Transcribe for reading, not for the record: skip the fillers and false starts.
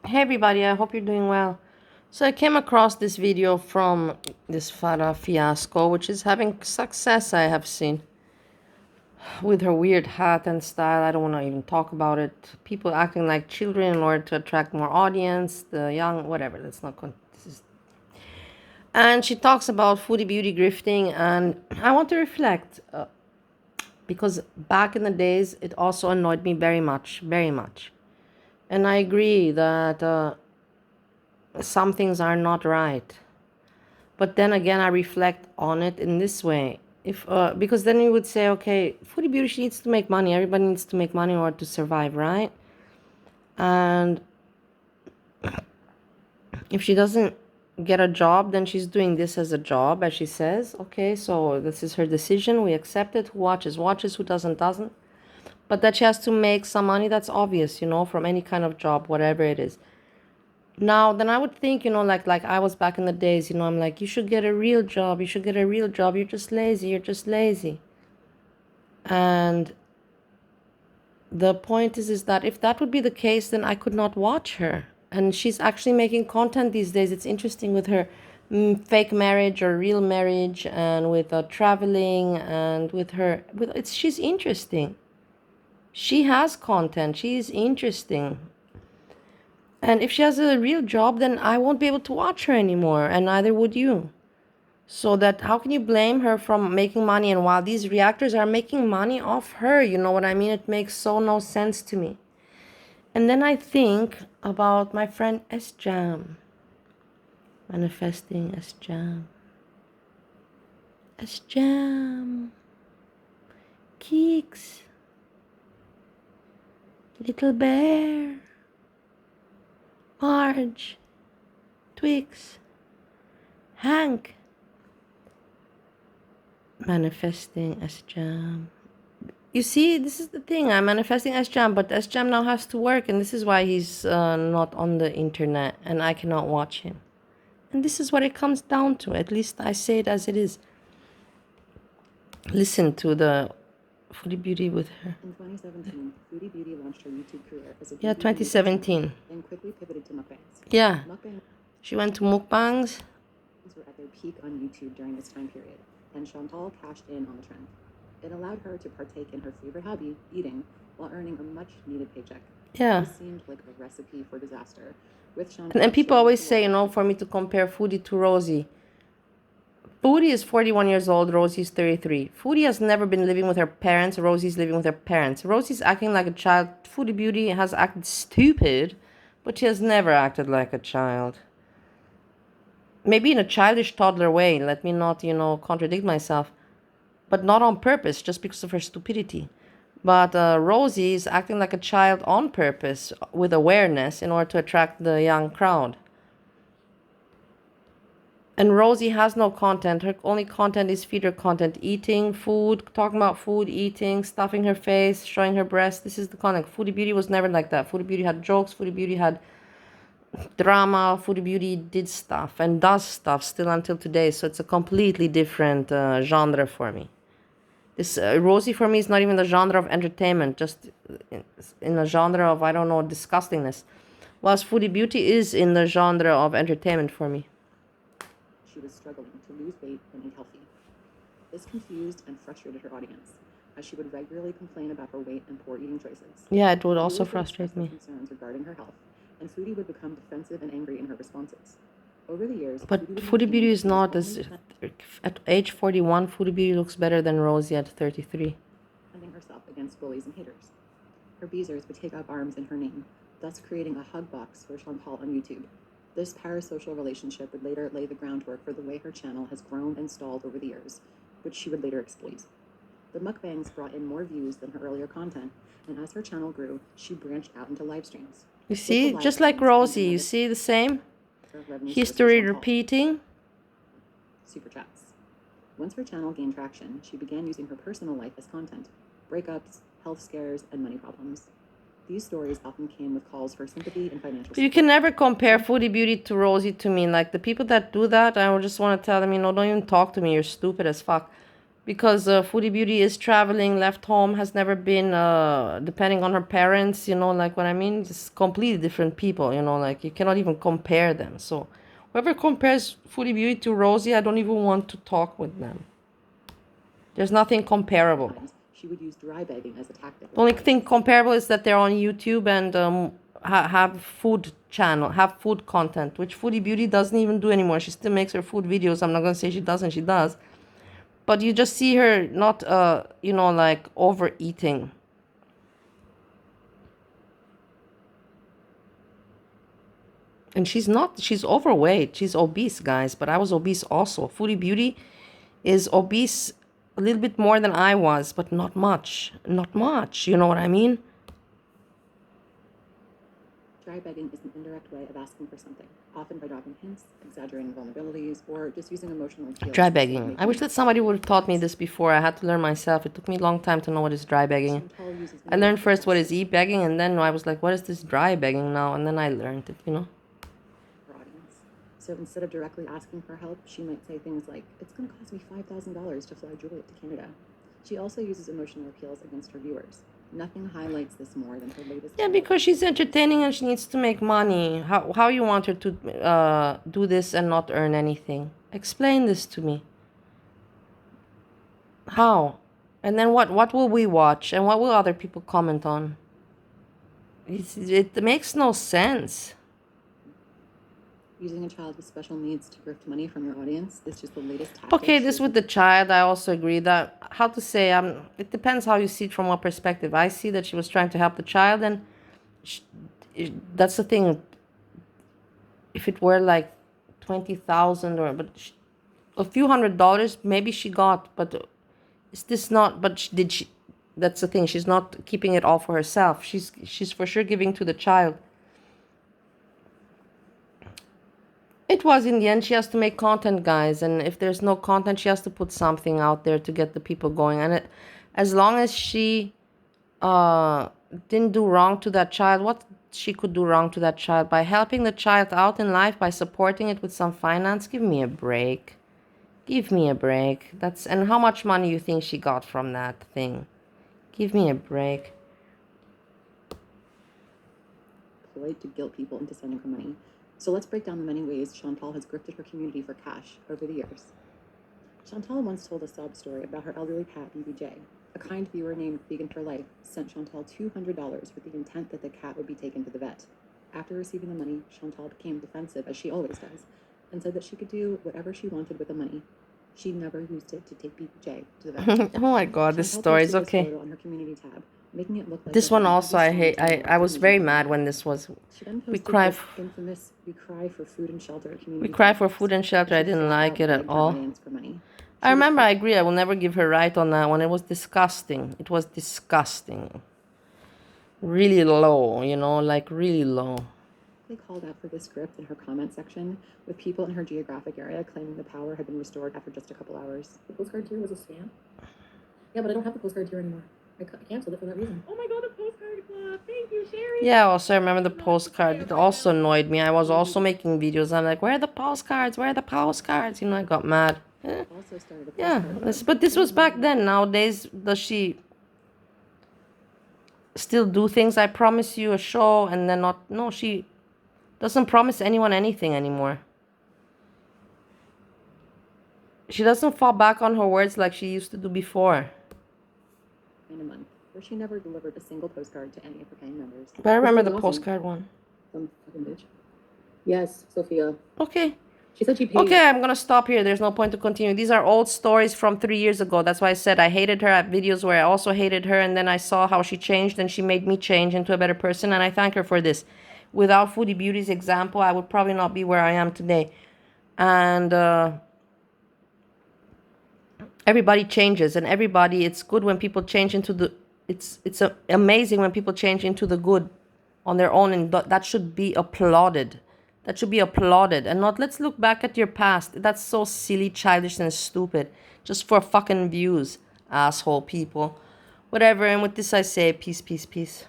Hey everybody, I hope you're doing well. So I came across this video from this Farah fiasco, which is having success, I have seen, with her weird hat and style. I don't want to even talk about it. People acting like children in order to attract more audience, the young, whatever. That's not. This is. And she talks about foodie beauty grifting, and I want to reflect because back in the days, it also annoyed me very much, very much. And I agree that some things are not right. But then again, I reflect on it in this way. If because then you would say, okay, foodie beauty, she needs to make money. Everybody needs to make money in order to survive, right? And if she doesn't get a job, then she's doing this as a job, as she says. Okay, so this is her decision. We accept it. Who watches, watches. Who doesn't, doesn't. But that she has to make some money, that's obvious, from any kind of job, whatever it is. Now, then I would think, like I was back in the days, I'm like, you should get a real job. You should get a real job. You're just lazy. You're just lazy. And the point is that if that would be the case, then I could not watch her. And she's actually making content these days. It's interesting with her fake marriage or real marriage, and with traveling, and with her. She's interesting. She has content. She is interesting. And if she has a real job, then I won't be able to watch her anymore, and neither would you. So that how can you blame her from making money? And while these reactors are making money off her, you know what I mean? It makes so no sense to me. And then I think about my friend Sjam. Manifesting Sjam. Sjam. Keeks. Little Bear. Marge. Twix. Hank. Manifesting Sjam. You see, this is the thing. I'm manifesting Sjam, but Sjam now has to work, and this is why he's not on the internet, and I cannot watch him. And this is what it comes down to. At least I say it as it is. Listen to the Foodie Beauty with her. In 2017, Foodie Beauty launched her YouTube career as a 2017. and quickly pivoted to mukbangs. Yeah. She went to mukbangs. Were at their peak on YouTube during this time period, and Chantal cashed in on the trend. It allowed her to partake in her favorite hobby, eating, while earning a much-needed paycheck. Yeah. This seemed like a recipe for disaster. With Chantal, and people always say, for me to compare Foodie to Rosie. Foodie is 41 years old, Rosie's 33. Foodie has never been living with her parents, Rosie's living with her parents. Rosie's acting like a child. Foodie Beauty has acted stupid, but she has never acted like a child. Maybe in a childish toddler way, let me not, contradict myself, but not on purpose, just because of her stupidity. But Rosie is acting like a child on purpose, with awareness, in order to attract the young crowd. And Rosie has no content. Her only content is feeder content. Eating, food, talking about food, eating, stuffing her face, showing her breasts. This is the content. Foodie Beauty was never like that. Foodie Beauty had jokes. Foodie Beauty had drama. Foodie Beauty did stuff and does stuff still until today. So it's a completely different genre for me. This Rosie for me is not even the genre of entertainment, just in a genre of, I don't know, disgustingness. Whilst Foodie Beauty is in the genre of entertainment for me. She was struggling to lose weight and eat healthy. This confused and frustrated her audience, as she would regularly complain about her weight and poor eating choices. Yeah, it would also frustrate me. Concerns regarding her health, and Foodie would become defensive and angry in her responses. Over the years, but Foodie Beauty is not as at age 41. Foodie Beauty looks better than Rosie at 33. Defending herself against bullies and haters. Her beezers would take up arms in her name, thus creating a hug box for Chantal on YouTube. This parasocial relationship would later lay the groundwork for the way her channel has grown and stalled over the years, which she would later exploit. The mukbangs brought in more views than her earlier content, and as her channel grew, she branched out into live streams. You see, just like Rosie, you see the same? History repeating. Super chats. Once her channel gained traction, she began using her personal life as content. Breakups, health scares, and money problems. These stories often came with calls for sympathy and financial support. You can never compare Foodie Beauty to Rosie to me. Like, the people that do that, I just want to tell them, don't even talk to me. You're stupid as fuck. because Foodie Beauty is traveling, left home, has never been depending on her parents, you know, like what I mean, just completely different people, you know, like you cannot even compare them. So whoever compares Foodie Beauty to Rosie, I don't even want to talk with them. There's nothing comparable. She would use dry begging as a tactic. The only thing comparable is that they're on YouTube and have food channel, have food content, which Foodie Beauty doesn't even do anymore. She still makes her food videos. I'm not gonna say she doesn't, she does. But you just see her not, you know, like overeating. And she's not, she's overweight. She's obese, guys. But I was obese also. Foodie Beauty is obese a little bit more than I was, but not much. Not much. You know what I mean? Dry begging is an indirect way of asking for something, often by dropping hints, exaggerating vulnerabilities, or just using emotional appeal. Dry begging. I wish that somebody would have taught me this before. I had to learn myself. It took me a long time to know what is dry begging. I learned first what is e-begging, and then I was like, what is this dry begging now? And then I learned it, you know? So instead of directly asking for help, she might say things like, it's going to cost me $5,000 to fly Juliet to Canada. She also uses emotional appeals against her viewers. Nothing highlights this more than her latest... Yeah, because she's entertaining and she needs to make money. How you want her to do this and not earn anything? Explain this to me. How? And then what will we watch? And what will other people comment on? It makes no sense. Using a child with special needs to grift money from your audience is just the latest tactic. Okay, this with the child, I also agree that, how to say, it depends how you see it from what perspective. I see that she was trying to help the child, and that's the thing. If it were like 20,000 or a few $100s, maybe she got, but is this not? But did she? That's the thing. She's not keeping it all for herself. She's for sure giving to the child. It was in the end, she has to make content, guys, and if there's no content, she has to put something out there to get the people going. And as long as she didn't do wrong to that child, what she could do wrong to that child? By helping the child out in life, by supporting it with some finance, give me a break. Give me a break. And how much money you think she got from that thing? Give me a break. Polite to guilt people into sending her money. So let's break down the many ways Chantal has grifted her community for cash over the years. Chantal once told a sob story about her elderly cat, BBJ. A kind viewer named Vegan for Life sent Chantal $200 with the intent that the cat would be taken to the vet. After receiving the money, Chantal became defensive, as she always does, and said that she could do whatever she wanted with the money. She never used it to take BBJ to the vet. Oh my god, this story is okay. On her community tab, making it look like this one also I hate. I was very mad when this was. We cry for food and shelter. We cry for food and shelter. I didn't like it at all. I remember, I agree. I will never give her right on that one. It was disgusting. It was disgusting. Really low, you know, like really low. They called out for this script in her comment section, with people in her geographic area claiming the power had been restored after just a couple hours. The postcard tier was a scam? Yeah, but I don't have the postcard tier anymore. I canceled it for that reason. Oh my god, the postcard club! Thank you, Sherry! Yeah, also I remember the postcard. It also annoyed me. I was also making videos. I'm like, where are the postcards? Where are the postcards? You know, I got mad. Yeah, but this was back then. Nowadays, does she still do things? I promise you a show and then not... No, she doesn't promise anyone anything anymore. She doesn't fall back on her words like she used to do before. In a month, where she never delivered a single postcard to any of her gang members. But I remember the postcard one. Some fucking bitch. Yes, Sophia. Okay. She said she paid. Okay, I'm gonna stop here. There's no point to continue. These are old stories from 3 years ago. That's why I said I hated her at videos where I also hated her, and then I saw how she changed and she made me change into a better person, and I thank her for this. Without Foodie Beauty's example, I would probably not be where I am today. And everybody changes, and everybody, it's good when people change into the, it's amazing when people change into the good on their own, and that should be applauded. That should be applauded, and not let's look back at your past. That's so silly, childish, and stupid. Just for fucking views, asshole people. Whatever, and with this I say peace, peace, peace.